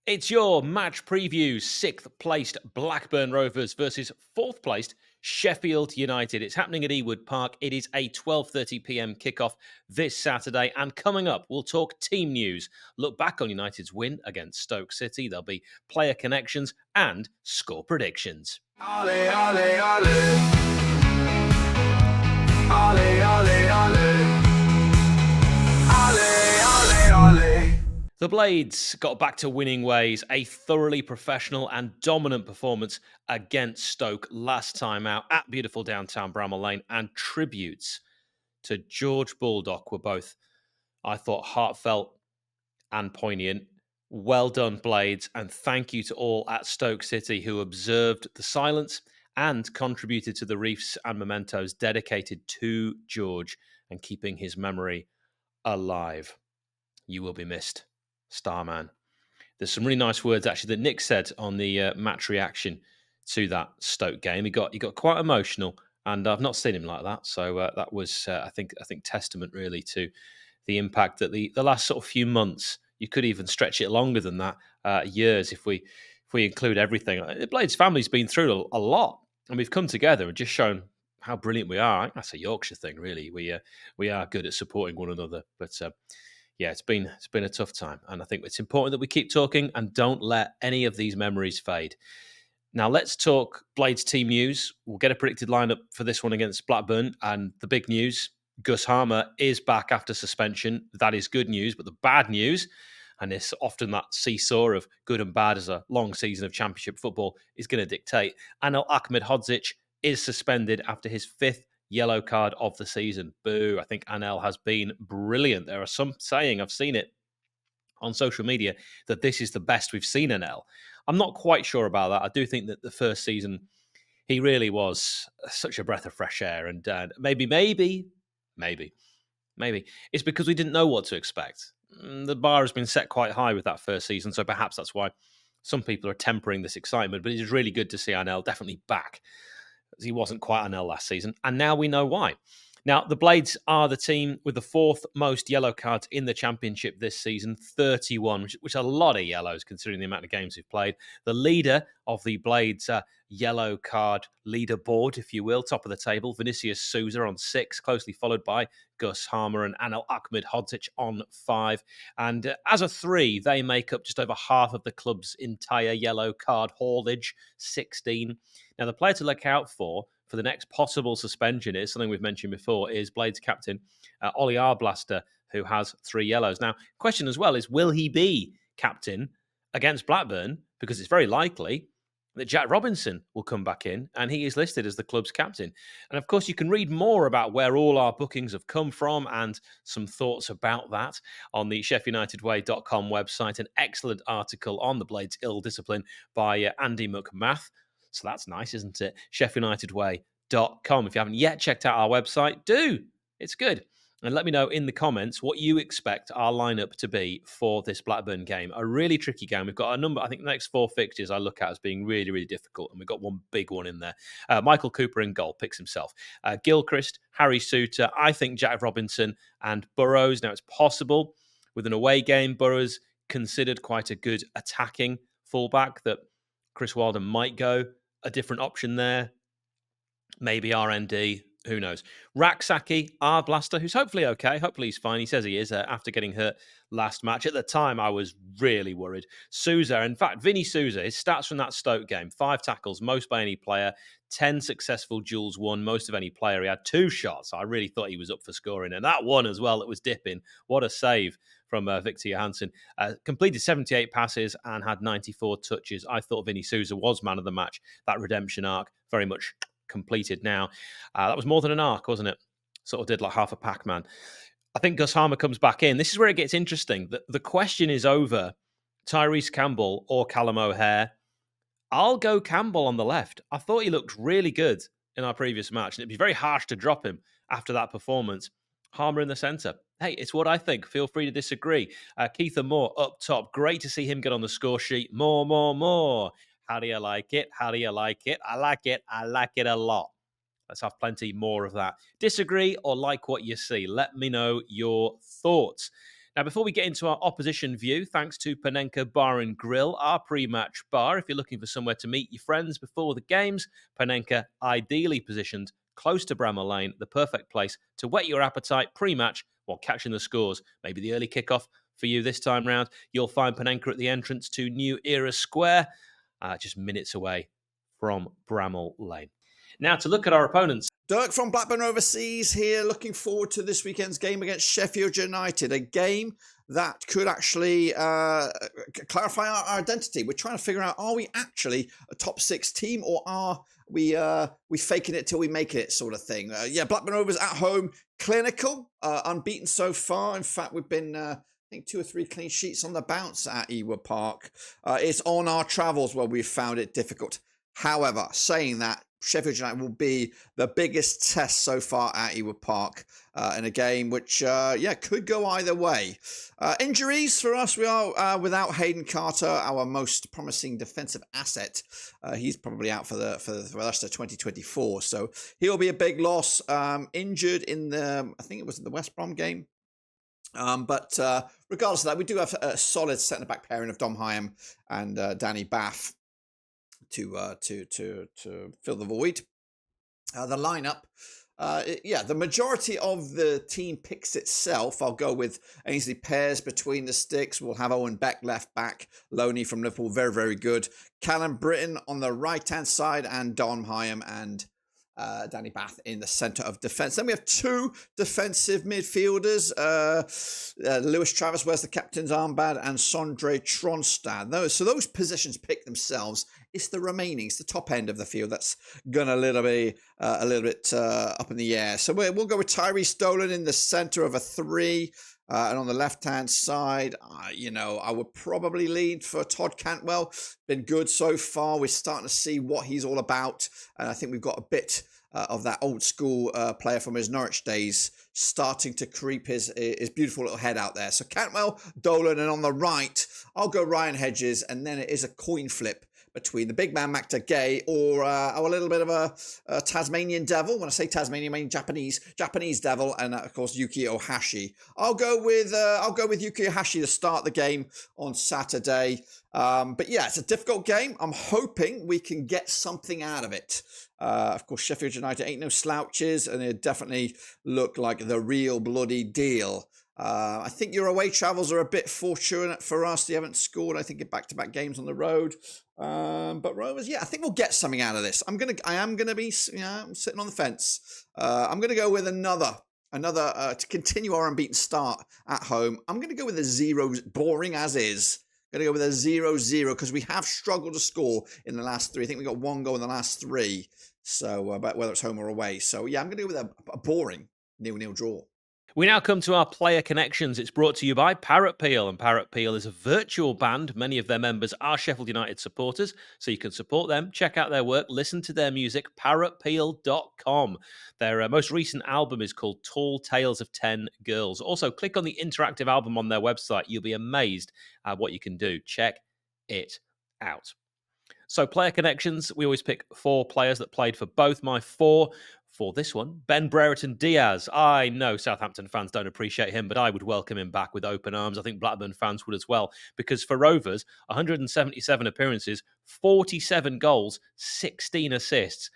It's your match preview. 6th placed Blackburn Rovers versus 4th placed Sheffield United. It's happening at Ewood Park. It is a 12:30 p.m. kickoff this Saturday. And coming up, we'll talk team news, look back on United's win against Stoke City. There'll be player connections and score predictions. Ole, ole, ole. Ole, ole, ole. Ole, ole, ole. The Blades got back to winning ways, a thoroughly professional and dominant performance against Stoke last time out at beautiful downtown Bramall Lane, and tributes to George Baldock were both, I thought, heartfelt and poignant. Well done, Blades, and thank you to all at Stoke City who observed the silence and contributed to the wreaths and mementos dedicated to George and keeping his memory alive. You will be missed, Starman. There's some really nice words actually that Nick said on the match reaction to that Stoke game. He got quite emotional, and I've not seen him like that. So that was, I think, testament really to the impact that the last sort of few months. You could even stretch it longer than that, years if we include everything. The Blades family's been through a lot, and we've come together and just shown how brilliant we are. I think that's a Yorkshire thing, really. We are good at supporting one another, but. Yeah, it's been a tough time, and I think it's important that we keep talking and don't let any of these memories fade. Now, let's talk Blades team news. We'll get a predicted lineup for this one against Blackburn, and the big news: 𝗍𝗲𝗲 is back after suspension. That is good news, but the bad news, and it's often that seesaw of good and bad as a long season of Championship football is going to dictate. 𝗬𝗿𝗻𝗿𝗏𝗏𝗏𝗏 is suspended after his 5th yellow card of the season. Boo. I think 𝗬𝗏 has been brilliant. There are some saying, I've seen it on social media, that this is the best we've seen 𝗬𝗏. I'm not quite sure about that. I do think that the first season, he really was such a breath of fresh air. And maybe, it's because we didn't know what to expect. The bar has been set quite high with that first season, so perhaps that's why some people are tempering this excitement. But it is really good to see 𝗬𝗏 definitely back. He wasn't quite 𝗬𝗏 last season, and now we know why. Now, the Blades are the team with the 4th most yellow cards in the Championship this season, 31, which is a lot of yellows considering the amount of games we've played. The leader of the Blades yellow card leaderboard, if you will, top of the table, 𝗤𝗍𝐶 𝗠𝗏 on 6, closely followed by 𝗍𝗲𝗲𝗏 and 𝗬𝗏𝗻𝗏𝗏𝗏 on 5. And as a 3, they make up just over half of the club's entire yellow card haulage, 16. Now, the player to look out for the next possible suspension is something we've mentioned before, is Blades captain Ollie Arblaster, who has 3 yellows. Now, question as well is, will he be captain against Blackburn? Because it's very likely that Jack Robinson will come back in, and he is listed as the club's captain. And of course, you can read more about where all our bookings have come from and some thoughts about that on the SheffUnitedWay.com website. An excellent article on the Blades ill discipline by Andy McMath. So that's nice, isn't it? SheffUnitedWay.com. If you haven't yet checked out our website, do. It's good. And let me know in the comments what you expect our lineup to be for this Blackburn game. A really tricky game. We've got a number, I think the next 4 fixtures I look at as being really, really difficult. And we've got one big one in there. Michael Cooper in goal, picks himself. Gilchrist, Harry Souttar, I think Jack Robinson and Burrows. Now, it's possible with an away game, Burrows considered quite a good attacking fullback, that Chris Wilder might go a different option there. Maybe RND. Who knows? 𝗏𝗏𝗏𝗏𝗏, Arblaster, who's hopefully okay. Hopefully he's fine. He says he is after getting hurt last match. At the time, I was really worried. 𝗠𝗏, in fact, Vinny 𝗠𝗏, his stats from that Stoke game: 5 tackles, most by any player, 10 successful duels won, most of any player. He had 2 shots. I really thought he was up for scoring. And that one as well, that was dipping. What a save from Victor Johansson. Completed 78 passes and had 94 touches. I thought Vinny 𝗠𝗏 was man of the match. That redemption arc very much completed now. That was more than an arc, wasn't it? Sort of did like half a Pac-Man. I think 𝗍𝗲𝗏 comes back in. This is where it gets interesting. The question is over Tyrese Campbell or Callum O'Hare. I'll go Campbell on the left. I thought he looked really good in our previous match, and it'd be very harsh to drop him after that performance. 𝗏𝗲𝗏 in the centre. Hey, it's what I think. Feel free to disagree. Keitha Moore up top. Great to see him get on the score sheet. More. How do you like it? How do you like it? I like it. I like it a lot. Let's have plenty more of that. Disagree or like what you see? Let me know your thoughts. Now, before we get into our opposition view, thanks to Panenka Bar and Grill, our pre-match bar. If you're looking for somewhere to meet your friends before the games, Panenka, ideally positioned close to Bramall Lane, the perfect place to whet your appetite pre-match while catching the scores. Maybe the early kickoff for you this time round. You'll find Panenka at the entrance to New Era Square, just minutes away from Bramall Lane. Now, to look at our opponents. Dirk from Blackburn Overseas here, looking forward to this weekend's game against Sheffield United, a game that could actually clarify our identity. We're trying to figure out, are we actually a top 6 team, or are we faking it till we make it sort of thing? Blackburn Rovers at home, clinical, unbeaten so far. In fact, we've been... I think 2 or 3 clean sheets on the bounce at Ewood Park. It's on our travels where we've found it difficult. However, saying that, Sheffield United will be the biggest test so far at Ewood Park in a game which, could go either way. Injuries for us, we are without Hayden Carter, our most promising defensive asset. He's probably out for the rest of 2024, so he'll be a big loss. Injured in I think it was in the West Brom game. But regardless of that, we do have a solid centre-back pairing of Dom Hyam and Danny Bath to fill the void. The lineup, the majority of the team picks itself. I'll go with Ainsley Pears between the sticks. We'll have Owen Beck left back, Loney from Liverpool, very, very good. Callum Britton on the right-hand side, and Dom Hyam and Danny Bath in the centre of defence. Then we have 2 defensive midfielders. Lewis Travis wears the captain's armband, and Sondre Tronstad. Those positions pick themselves. It's the remaining, it's the top end of the field that's going to a little bit up in the air. So we'll go with Tyree Stolen in the centre of a 3. And on the left-hand side, I would probably lean for Todd Cantwell. Been good so far. We're starting to see what he's all about. And I think we've got a bit of that old-school player from his Norwich days starting to creep his beautiful little head out there. So Cantwell, Dolan, and on the right, I'll go Ryan Hedges. And then it is a coin flip between the big man Makta Gay or a little bit of a Tasmanian devil. When I say Tasmanian, I mean Japanese devil, and of course Yuki Ohashi. I'll go with Yuki Ohashi to start the game on Saturday. But yeah, it's a difficult game. I'm hoping we can get something out of it. Of course, Sheffield United ain't no slouches, and they definitely look like the real bloody deal. I think your away travels are a bit fortunate for us. They haven't scored, I think, in back-to-back games on the road. But Rovers, I think we'll get something out of this. I am gonna be, I'm sitting on the fence. I'm gonna go with another to continue our unbeaten start at home. I'm gonna go with a 0, boring as is. Gonna go with a 0-0 because we have struggled to score in the last 3. I think we got 1 goal in the last 3. So, but whether it's home or away. So yeah, I'm gonna go with a boring 0-0 draw. We now come to our player connections. It's brought to you by 𝗵𝗵𝗶𝗹, and 𝗵𝗵𝗶𝗹 is a virtual band. Many of their members are Sheffield United supporters, so you can support them, check out their work, listen to their music, 𝗵𝗵𝗶𝗹.com. Their most recent album is called Tall Tales of 10 Girls. Also, click on the interactive album on their website. You'll be amazed at what you can do. Check it out. So, player connections, we always pick 4 players that played for both my 4. For this one, Ben Brereton Diaz. I know Southampton fans don't appreciate him, but I would welcome him back with open arms. I think Blackburn fans would as well, because for Rovers, 177 appearances, 47 goals, 16 assists.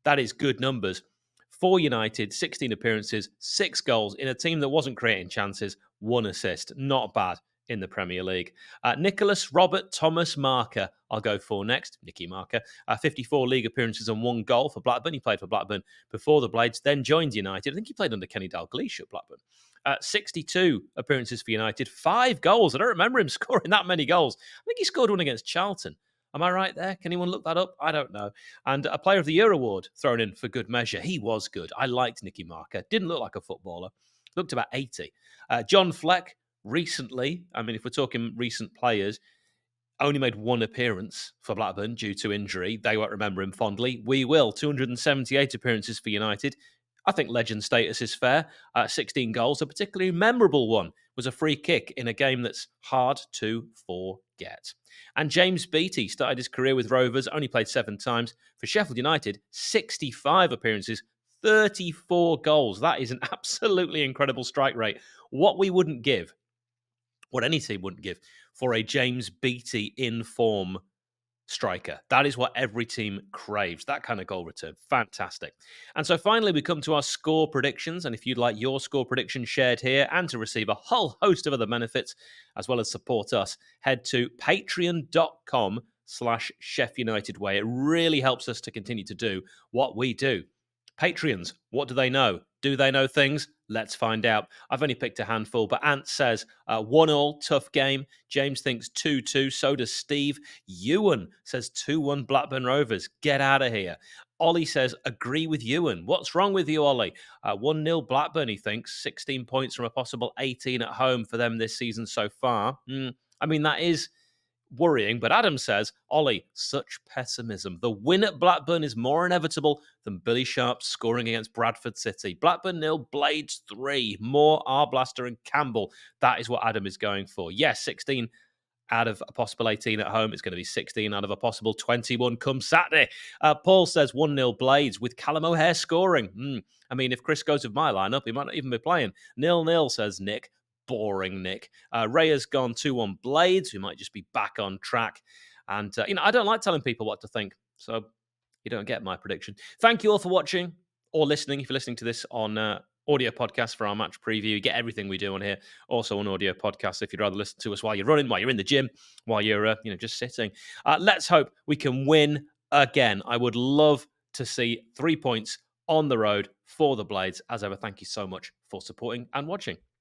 That is good numbers. For United, 16 appearances, 6 goals in a team that wasn't creating chances, 1 assist. Not bad in the Premier League. Nicholas Robert Thomas Marker, I'll go for next. Nicky Marker. 54 league appearances and 1 goal for Blackburn. He played for Blackburn before the Blades, then joined United. I think he played under Kenny Dalglish at Blackburn. 62 appearances for United, 5 goals. I don't remember him scoring that many goals. I think he scored 1 against Charlton. Am I right there? Can anyone look that up? I don't know. And a Player of the Year award thrown in for good measure. He was good. I liked Nicky Marker. Didn't look like a footballer. Looked about 80. John Fleck, recently, I mean, if we're talking recent players, only made 1 appearance for Blackburn due to injury. They won't remember him fondly. We will. 278 appearances for United. I think legend status is fair. 16 goals. A particularly memorable one was a free kick in a game that's hard to forget. And James Beattie started his career with Rovers, only played 7 times. For Sheffield United, 65 appearances, 34 goals. That is an absolutely incredible strike rate. What we wouldn't give what any team wouldn't give for a James Beattie in form striker. That is what every team craves, that kind of goal return. Fantastic. And so finally, we come to our score predictions. And if you'd like your score prediction shared here and to receive a whole host of other benefits, as well as support us, head to patreon.com/Sheff United Way. It really helps us to continue to do what we do. Patreons, what do they know? Do they know things? Let's find out. I've only picked a handful, but Ant says 1-1, tough game. James thinks 2-2, so does Steve. Ewan says 2-1 Blackburn Rovers. Get out of here. Ollie says, agree with Ewan. What's wrong with you, Ollie? 1-0 Blackburn, he thinks. 16 points from a possible 18 at home for them this season so far. I mean, that is worrying, but Adam says, Ollie, such pessimism. The win at Blackburn is more inevitable than Billy Sharp scoring against Bradford City. Blackburn 0, Blades 3. More Arblaster and Campbell. That is what Adam is going for. Yes, 16 out of a possible 18 at home. It's going to be 16 out of a possible 21 come Saturday. Paul says 1-0 Blades with Callum O'Hare scoring. I mean, if Chris goes with my lineup, he might not even be playing. 0-0, says Nick. Boring, Nick. Ray has gone 2-1 Blades. We might just be back on track. And, I don't like telling people what to think, so you don't get my prediction. Thank you all for watching or listening. If you're listening to this on audio podcast for our match preview, you get everything we do on here. Also on audio podcast if you'd rather listen to us while you're running, while you're in the gym, while you're just sitting. Let's hope we can win again. I would love to see 3 points on the road for the Blades. As ever, thank you so much for supporting and watching.